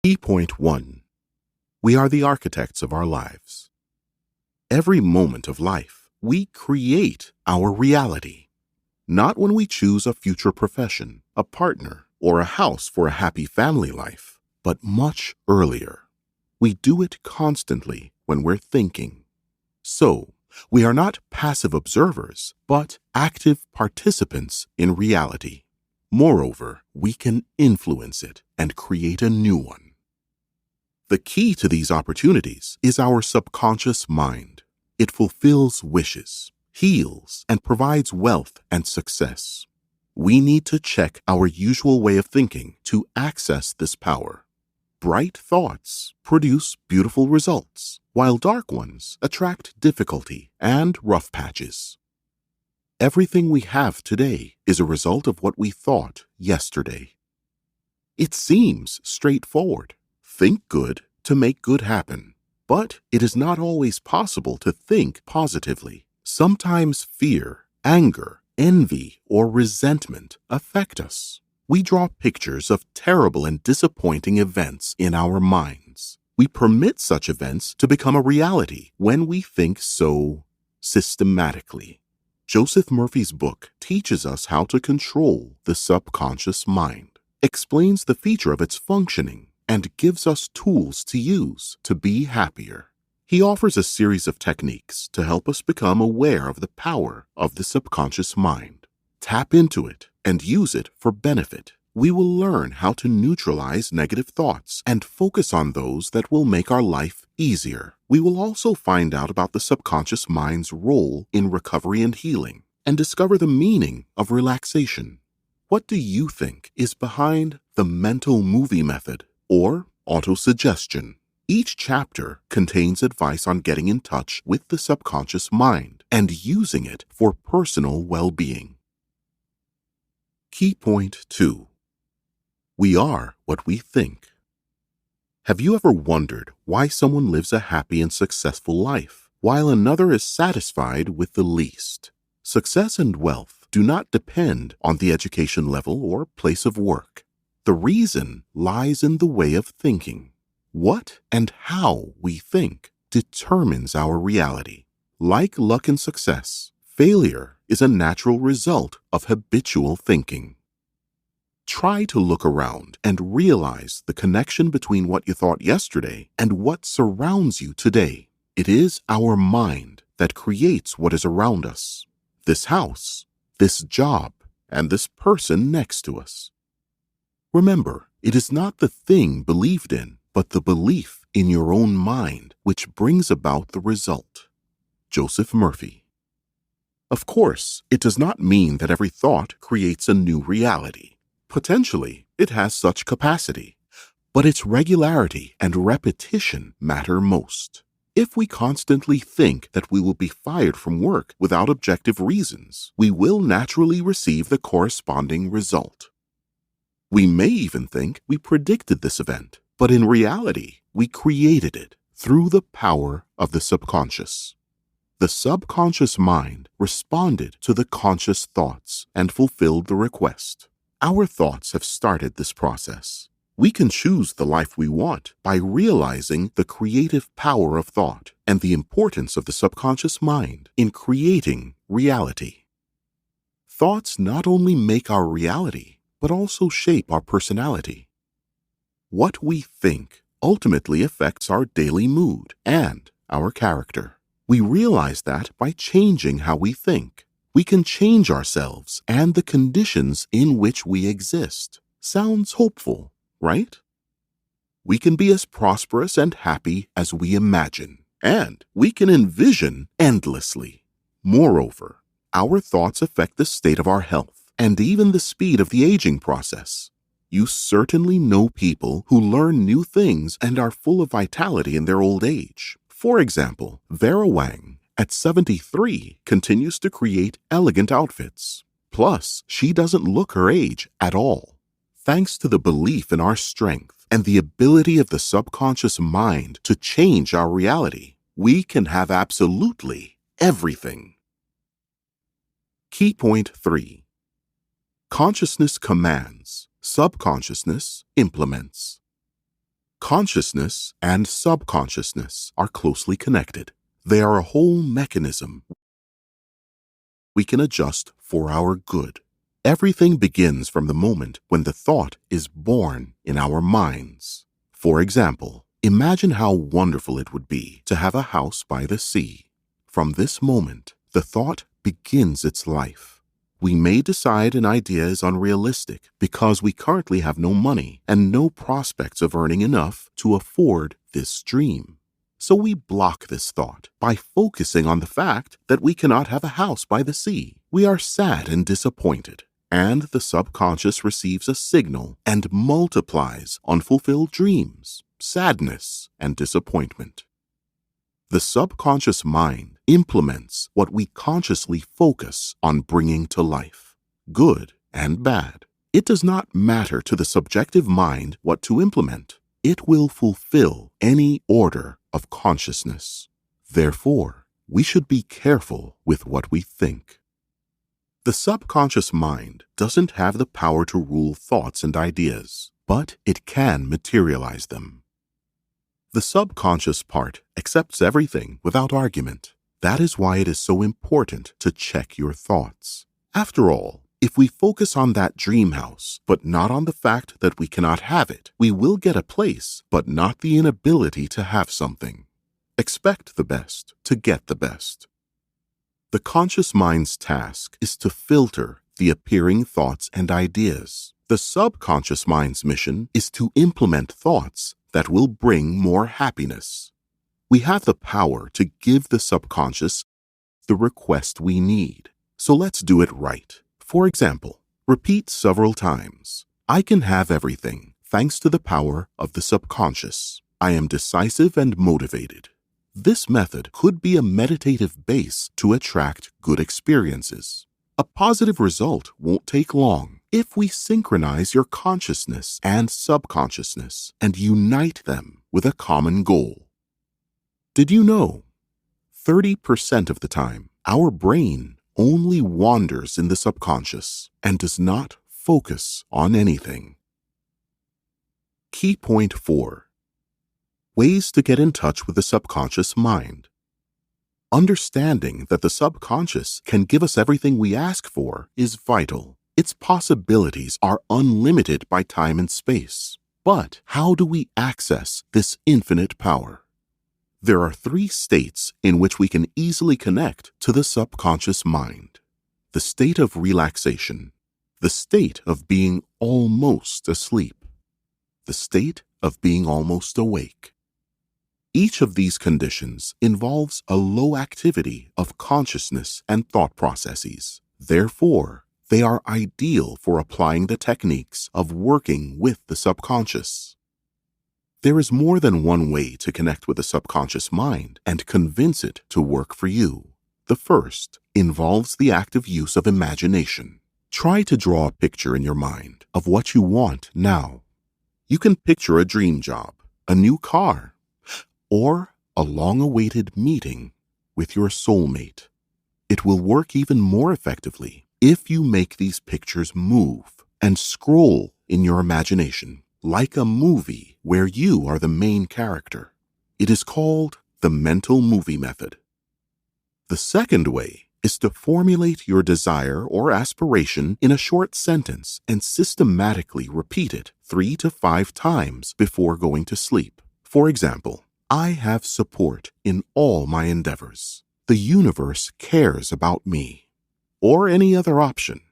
Key point 1. We are the architects of our lives. Every moment of life, we create our reality. Not when we choose a future profession, a partner, or a house for a happy family life, but much earlier. We do it constantly when we're thinking. So, we are not passive observers, but active participants in reality. Moreover, we can influence it and create a new one. The key to these opportunities is our subconscious mind. It fulfills wishes, heals, and provides wealth and success. We need to check our usual way of thinking to access this power. Bright thoughts produce beautiful results, while dark ones attract difficulty and rough patches. Everything we have today is a result of what we thought yesterday. It seems straightforward. Think good to make good happen. But it is not always possible to think positively. Sometimes fear, anger, envy, or resentment affect us. We draw pictures of terrible and disappointing events in our minds. We permit such events to become a reality when we think so systematically. Joseph Murphy's book teaches us how to control the subconscious mind, explains the feature of its functioning, and gives us tools to use to be happier. He offers a series of techniques to help us become aware of the power of the subconscious mind. Tap into it and use it for benefit. We will learn how to neutralize negative thoughts and focus on those that will make our life easier. We will also find out about the subconscious mind's role in recovery and healing, and discover the meaning of relaxation. What do you think is behind the mental movie method or autosuggestion? Each chapter contains advice on getting in touch with the subconscious mind and using it for personal well-being. Key point 2. We are what we think. Have you ever wondered why someone lives a happy and successful life, while another is satisfied with the least? Success and wealth do not depend on the education level or place of work. The reason lies in the way of thinking. What and how we think determines our reality. Like luck and success, failure is a natural result of habitual thinking. Try to look around and realize the connection between what you thought yesterday and what surrounds you today. It is our mind that creates what is around us. This house, this job, and this person next to us. Remember, it is not the thing believed in, but the belief in your own mind which brings about the result. Joseph Murphy. Of course, it does not mean that every thought creates a new reality. Potentially, it has such capacity, but its regularity and repetition matter most. If we constantly think that we will be fired from work without objective reasons, we will naturally receive the corresponding result. We may even think we predicted this event, but in reality, we created it through the power of the subconscious. The subconscious mind responded to the conscious thoughts and fulfilled the request. Our thoughts have started this process. We can choose the life we want by realizing the creative power of thought and the importance of the subconscious mind in creating reality. Thoughts not only make our reality, but also shape our personality. What we think ultimately affects our daily mood and our character. We realize that by changing how we think, we can change ourselves and the conditions in which we exist. Sounds hopeful, right? We can be as prosperous and happy as we imagine, and we can envision endlessly. Moreover, our thoughts affect the state of our health and even the speed of the aging process. You certainly know people who learn new things and are full of vitality in their old age. For example, Vera Wang, at 73, continues to create elegant outfits. Plus, she doesn't look her age at all. Thanks to the belief in our strength and the ability of the subconscious mind to change our reality, we can have absolutely everything. Key point 3. Consciousness commands, subconsciousness implements. Consciousness and subconsciousness are closely connected. They are a whole mechanism we can adjust for our good. Everything begins from the moment when the thought is born in our minds. For example, imagine how wonderful it would be to have a house by the sea. From this moment, the thought begins its life. We may decide an idea is unrealistic because we currently have no money and no prospects of earning enough to afford this dream. So we block this thought by focusing on the fact that we cannot have a house by the sea. We are sad and disappointed, and the subconscious receives a signal and multiplies unfulfilled dreams, sadness, and disappointment. The subconscious mind implements what we consciously focus on bringing to life, good and bad. It does not matter to the subjective mind what to implement. It will fulfill any order of consciousness. Therefore, we should be careful with what we think. The subconscious mind doesn't have the power to rule thoughts and ideas, but it can materialize them. The subconscious part accepts everything without argument. That is why it is so important to check your thoughts. After all, if we focus on that dream house, but not on the fact that we cannot have it, we will get a place, but not the inability to have something. Expect the best to get the best. The conscious mind's task is to filter the appearing thoughts and ideas. The subconscious mind's mission is to implement thoughts that will bring more happiness. We have the power to give the subconscious the request we need. So let's do it right. For example, repeat several times. I can have everything thanks to the power of the subconscious. I am decisive and motivated. This method could be a meditative base to attract good experiences. A positive result won't take long if we synchronize your consciousness and subconsciousness and unite them with a common goal. Did you know 30% of the time our brain only wanders in the subconscious and does not focus on anything? Key point 4. Ways to get in touch with the subconscious mind. Understanding that the subconscious can give us everything we ask for is vital. Its possibilities are unlimited by time and space. But how do we access this infinite power? There are 3 states in which we can easily connect to the subconscious mind. The state of relaxation, the state of being almost asleep, the state of being almost awake. Each of these conditions involves a low activity of consciousness and thought processes. Therefore, they are ideal for applying the techniques of working with the subconscious. There is more than one way to connect with the subconscious mind and convince it to work for you. The first involves the active use of imagination. Try to draw a picture in your mind of what you want now. You can picture a dream job, a new car, or a long-awaited meeting with your soulmate. It will work even more effectively if you make these pictures move and scroll in your imagination, like a movie where you are the main character. It is called the mental movie method. The second way is to formulate your desire or aspiration in a short sentence and systematically repeat it 3 to 5 times before going to sleep. For example, I have support in all my endeavors. The universe cares about me. Or any other option.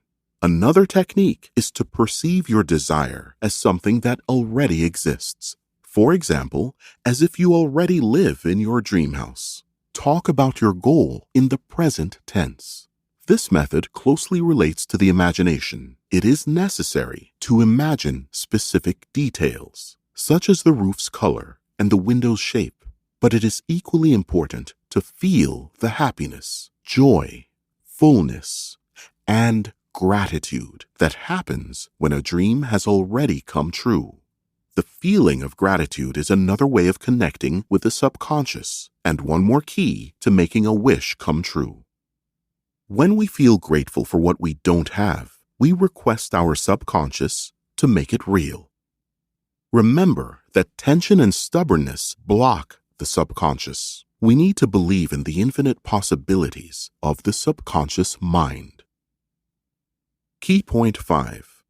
Another technique is to perceive your desire as something that already exists. For example, as if you already live in your dream house. Talk about your goal in the present tense. This method closely relates to the imagination. It is necessary to imagine specific details, such as the roof's color and the window's shape, but it is equally important to feel the happiness, joy, fullness, and gratitude that happens when a dream has already come true. The feeling of gratitude is another way of connecting with the subconscious and one more key to making a wish come true. When we feel grateful for what we don't have, we request our subconscious to make it real. Remember that tension and stubbornness block the subconscious. We need to believe in the infinite possibilities of the subconscious mind. Key point 5.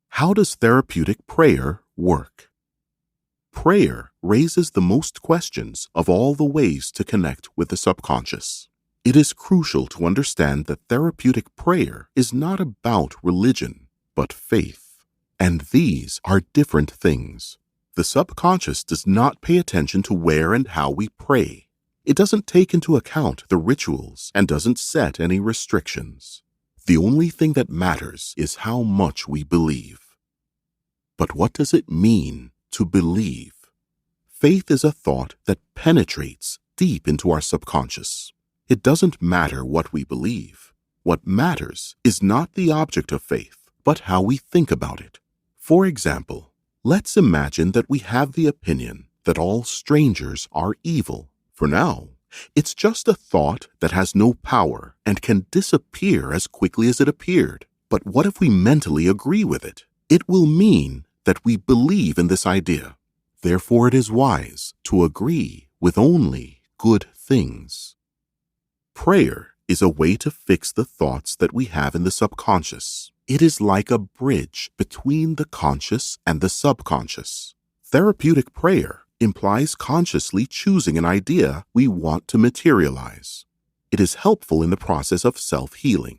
How does therapeutic prayer work? Prayer raises the most questions of all the ways to connect with the subconscious. It is crucial to understand that therapeutic prayer is not about religion, but faith. And these are different things. The subconscious does not pay attention to where and how we pray. It doesn't take into account the rituals and doesn't set any restrictions. The only thing that matters is how much we believe. But what does it mean to believe? Faith is a thought that penetrates deep into our subconscious. It doesn't matter what we believe. What matters is not the object of faith, but how we think about it. For example, let's imagine that we have the opinion that all strangers are evil. For now, it's just a thought that has no power and can disappear as quickly as it appeared. But what if we mentally agree with it? It will mean that we believe in this idea. Therefore, it is wise to agree with only good things. Prayer is a way to fix the thoughts that we have in the subconscious. It is like a bridge between the conscious and the subconscious. Therapeutic prayer implies consciously choosing an idea we want to materialize. It is helpful in the process of self-healing.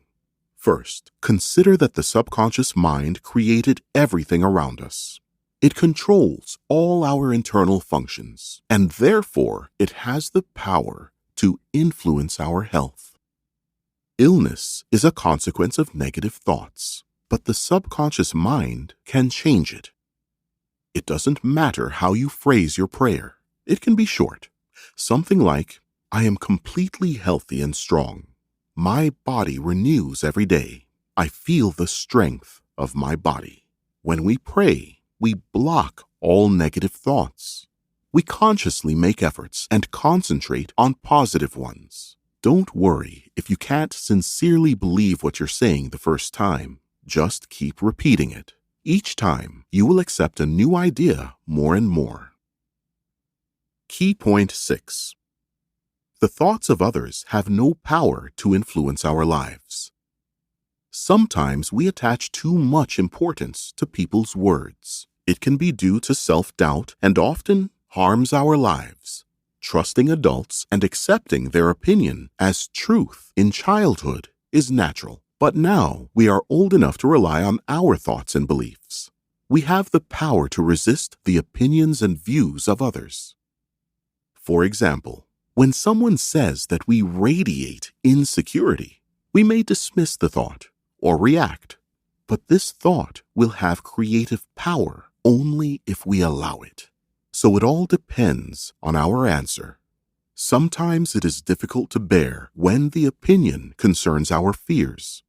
First, consider that the subconscious mind created everything around us. It controls all our internal functions, and therefore it has the power to influence our health. Illness is a consequence of negative thoughts, but the subconscious mind can change it. It doesn't matter how you phrase your prayer. It can be short, something like, "I am completely healthy and strong. My body renews every day. I feel the strength of my body." When we pray, we block all negative thoughts. We consciously make efforts and concentrate on positive ones. Don't worry if you can't sincerely believe what you're saying the first time. Just keep repeating it. Each time, you will accept a new idea more and more. Key point 6. The thoughts of others have no power to influence our lives. Sometimes we attach too much importance to people's words. It can be due to self-doubt and often harms our lives. Trusting adults and accepting their opinion as truth in childhood is natural. But now we are old enough to rely on our thoughts and beliefs. We have the power to resist the opinions and views of others. For example, when someone says that we radiate insecurity, we may dismiss the thought or react. But this thought will have creative power only if we allow it. So it all depends on our answer. Sometimes it is difficult to bear when the opinion concerns our fears.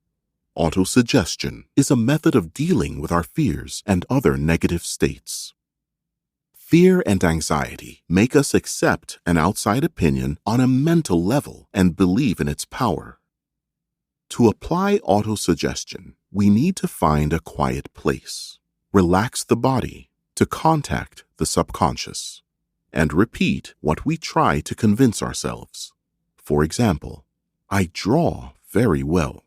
Autosuggestion is a method of dealing with our fears and other negative states. Fear and anxiety make us accept an outside opinion on a mental level and believe in its power. To apply autosuggestion, we need to find a quiet place, relax the body to contact the subconscious, and repeat what we try to convince ourselves. For example, "I draw very well.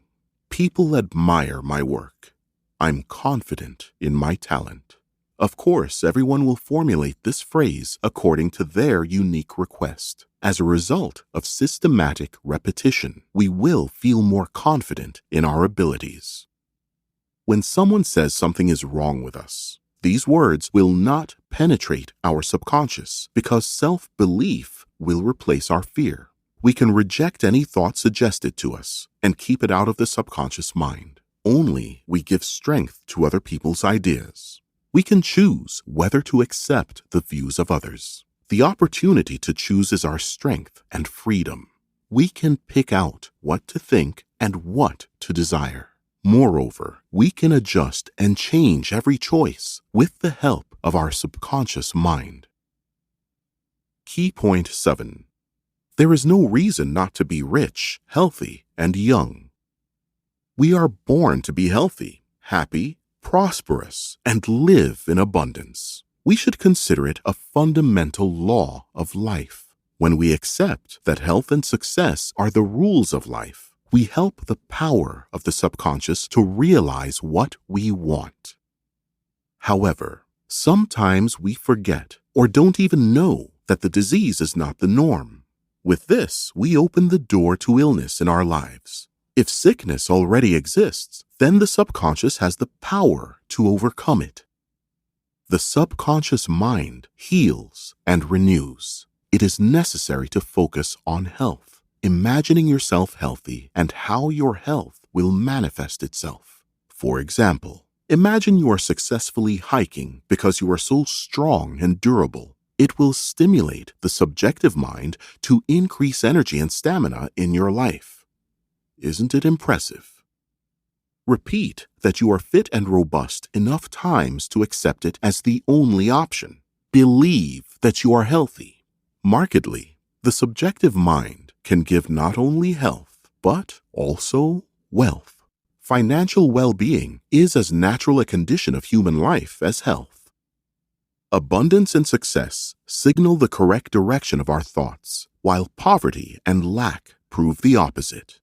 People admire my work. I'm confident in my talent." Of course, everyone will formulate this phrase according to their unique request. As a result of systematic repetition, we will feel more confident in our abilities. When someone says something is wrong with us, these words will not penetrate our subconscious because self-belief will replace our fear. We can reject any thought suggested to us and keep it out of the subconscious mind. Only we give strength to other people's ideas. We can choose whether to accept the views of others. The opportunity to choose is our strength and freedom. We can pick out what to think and what to desire. Moreover, we can adjust and change every choice with the help of our subconscious mind. Key point 7. There is no reason not to be rich, healthy, and young. We are born to be healthy, happy, prosperous, and live in abundance. We should consider it a fundamental law of life. When we accept that health and success are the rules of life, we help the power of the subconscious to realize what we want. However, sometimes we forget or don't even know that the disease is not the norm. With this, we open the door to illness in our lives. If sickness already exists, then the subconscious has the power to overcome it. The subconscious mind heals and renews. It is necessary to focus on health, imagining yourself healthy and how your health will manifest itself. For example, imagine you are successfully hiking because you are so strong and durable. It will stimulate the subjective mind to increase energy and stamina in your life. Isn't it impressive? Repeat that you are fit and robust enough times to accept it as the only option. Believe that you are healthy. Markedly, the subjective mind can give not only health, but also wealth. Financial well-being is as natural a condition of human life as health. Abundance and success signal the correct direction of our thoughts, while poverty and lack prove the opposite.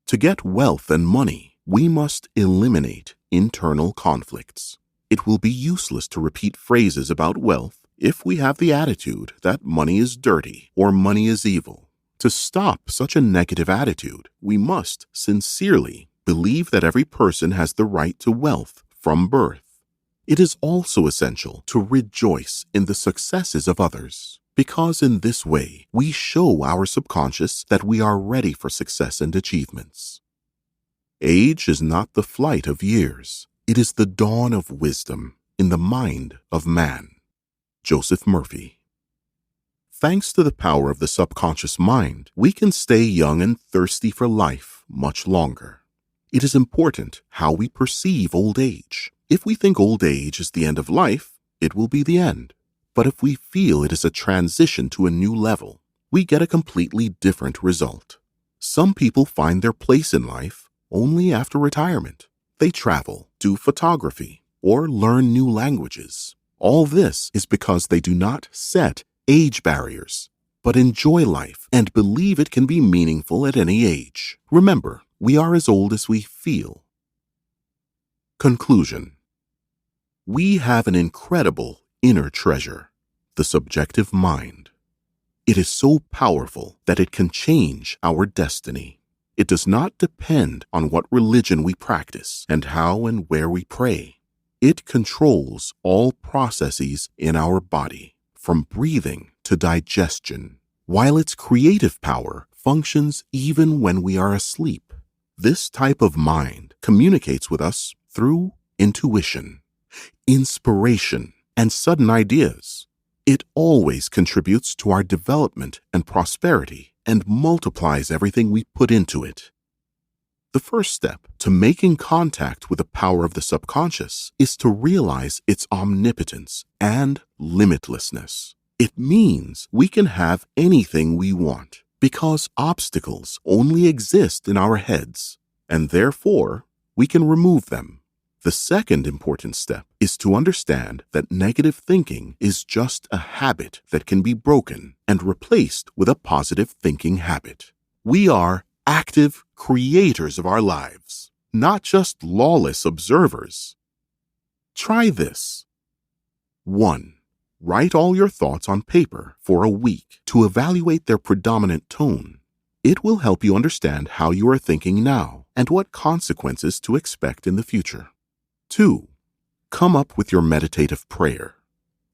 To get wealth and money, we must eliminate internal conflicts. It will be useless to repeat phrases about wealth if we have the attitude that money is dirty or money is evil. To stop such a negative attitude, we must sincerely believe that every person has the right to wealth from birth. It is also essential to rejoice in the successes of others, because in this way we show our subconscious that we are ready for success and achievements. Age is not the flight of years. It is the dawn of wisdom in the mind of man. Joseph Murphy. Thanks to the power of the subconscious mind, we can stay young and thirsty for life much longer. It is important how we perceive old age. If we think old age is the end of life, it will be the end. But if we feel it is a transition to a new level, we get a completely different result. Some people find their place in life only after retirement. They travel, do photography, or learn new languages. All this is because they do not set age barriers, but enjoy life and believe it can be meaningful at any age. Remember, we are as old as we feel. Conclusion. We have an incredible inner treasure, the subjective mind. It is so powerful that it can change our destiny. It does not depend on what religion we practice and how and where we pray. It controls all processes in our body, from breathing to digestion, while its creative power functions even when we are asleep. This type of mind communicates with us through intuition, inspiration, and sudden ideas. It always contributes to our development and prosperity and multiplies everything we put into it. The first step to making contact with the power of the subconscious is to realize its omnipotence and limitlessness. It means we can have anything we want because obstacles only exist in our heads, and therefore we can remove them. The second important step is to understand that negative thinking is just a habit that can be broken and replaced with a positive thinking habit. We are active creators of our lives, not just lawless observers. Try this. 1. Write all your thoughts on paper for a week to evaluate their predominant tone. It will help you understand how you are thinking now and what consequences to expect in the future. 2. Come up with your meditative prayer.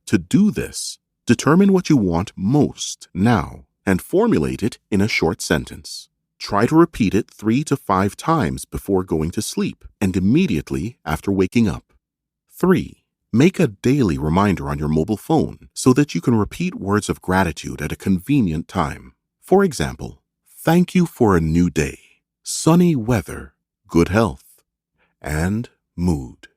To do this, determine what you want most now and formulate it in a short sentence. Try to repeat it 3 to 5 times before going to sleep and immediately after waking up. 3. Make a daily reminder on your mobile phone so that you can repeat words of gratitude at a convenient time. For example, thank you for a new day, sunny weather, good health, and mood.